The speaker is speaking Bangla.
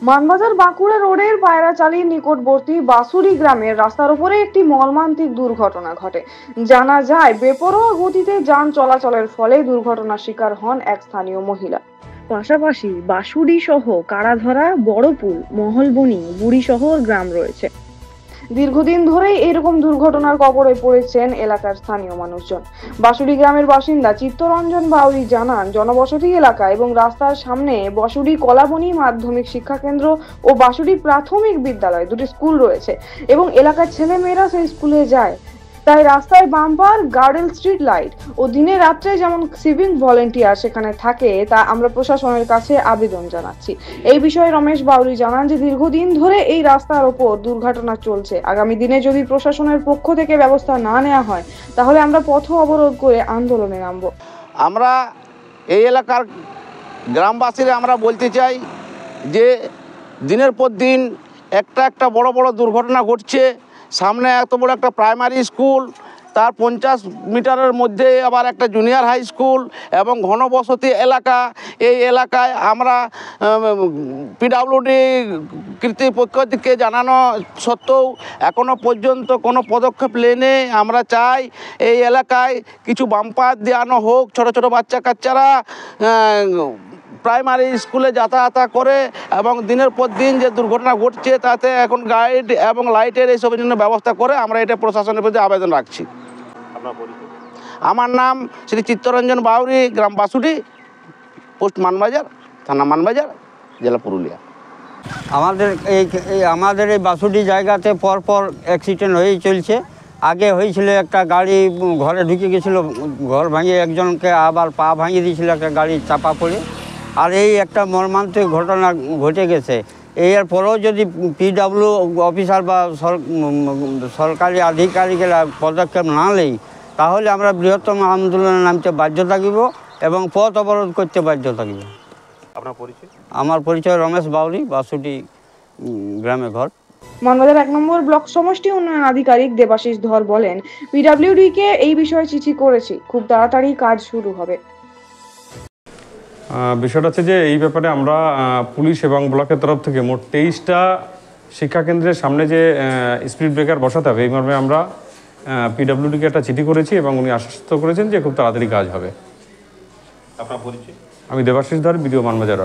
মানবাজার বাঁকুড়া রোডের পায়রাচালির নিকটবর্তী বাসুরি গ্রামের রাস্তার উপরে একটি মর্মান্তিক দুর্ঘটনা ঘটে। জানা যায়, বেপরোয়া গতিতে যান চলাচলের ফলে দুর্ঘটনার শিকার হন এক স্থানীয় মহিলা। পাশাপাশি বাসুরি সহ কাড়াধরা, বড়পুল, মহলবনি, বুড়িশহর গ্রাম রয়েছে। দীর্ঘদিন ধরেই এরকম দুর্ঘটনার কবলে পড়েছেন এলাকার স্থানীয় মানুষজন। বাসুরি গ্রামের বাসিন্দা চিত্তরঞ্জন বাউরি জানান, জনবসতি এলাকা এবং রাস্তার সামনে বাসুরি কলাবনী মাধ্যমিক শিক্ষা কেন্দ্র ও বাসুরি প্রাথমিক বিদ্যালয় দুটি স্কুল রয়েছে এবং এলাকার ছেলেমেয়েরা সেই স্কুলে যায়। তাই রাস্তায় বাম্পার, গার্ডেল, স্ট্রিট লাইট ও দিনে রাত্রে যেমন সিভিক ভলেন্টিয়ার সেখানে থাকে, তা আমরা প্রশাসনের কাছে আবেদন জানাচ্ছি। এই বিষয়ে রমেশ বাউরি জানান যে দীর্ঘদিন ধরে এই রাস্তার ওপর দুর্ঘটনা চলছে। আগামী দিনে যদি প্রশাসনের পক্ষ থেকে ব্যবস্থা না নেওয়া হয়, তাহলে আমরা পথ অবরোধ করে আন্দোলনে নামব। আমরা এই এলাকার গ্রামবাসীরা আমরা বলতে চাই যে দিনের পর দিন একটা বড় বড় দুর্ঘটনা ঘটছে। সামনে এত বড় একটা প্রাইমারি স্কুল, তার 50 মিটারের মধ্যে আবার একটা জুনিয়র হাই স্কুল এবং ঘনবসতি এলাকা। এই এলাকায় আমরা পিডব্লিউডি কর্তৃপক্ষ থেকে জানানো সত্ত্বেও এখনও পর্যন্ত কোনো পদক্ষেপ নেয়নি। আমরা চাই এই এলাকায় কিছু বাম্পার দেওয়ানো হোক। ছোট ছোট বাচ্চা কাচ্চারা প্রাইমারি স্কুলে যাতায়াত করে এবং দিনের পর দিন যে দুর্ঘটনা ঘটছে তাতে এখন গাইড এবং লাইটের এইসবের জন্য ব্যবস্থা করে আমরা এটা প্রশাসনের প্রতি আবেদন রাখছি। আমার নাম শ্রী চিত্তরঞ্জন বাউরি, গ্রাম বাসুরি, পোস্ট মানবাজার, থানা মানবাজার, জেলা পুরুলিয়া। আমাদের এই বাসুরি জায়গাতে পরপর অ্যাক্সিডেন্ট হয়েই চলছে। আগে হয়েছিল একটা গাড়ি ঘরে ঢুকে গেছিলো, ঘর ভাঙিয়ে একজনকে আবার পা ভাঙিয়ে দিয়েছিল একটা গাড়ি চাপা পড়ে। আর এই একটা মর্মান্তিক ঘটনা ঘটে গেছে। এর পরেও যদি পিডব্লিউ অফিসার বা সরকারি আধিকারিকেরা পদক্ষেপ না নেয়, তাহলে আমরা বৃহত্তম আন্দোলনে নামতে বাধ্য থাকব এবং পথ অবরোধ করতে বাধ্য থাকব। আপনার পরিচয়? আমার পরিচয় রমেশ বাউরি, বাসুটি গ্রামে ঘর। মানবাজার 1 নম্বর ব্লক সমষ্টি উন্নয়ন আধিকারিক দেবাশিস ধর বলেন, পিডব্লিউডি কে এই বিষয়ে চিঠি করেছি, খুব তাড়াতাড়ি কাজ শুরু হবে। বিষয়টা হচ্ছে যে এই ব্যাপারে আমরা পুলিশ এবং ব্লকের তরফ থেকে মোট 23টা শিক্ষা কেন্দ্রের সামনে যে স্পিড ব্রেকার বসাতে হবে, এই মর্মে আমরা পিডব্লিউডিকে একটা চিঠি করেছি এবং উনি আশ্বস্ত করেছেন যে খুব তাড়াতাড়ি কাজ হবে। আপনার পরিচয়? আমি দেবাশিস ধর, বিডিও মানবাজার।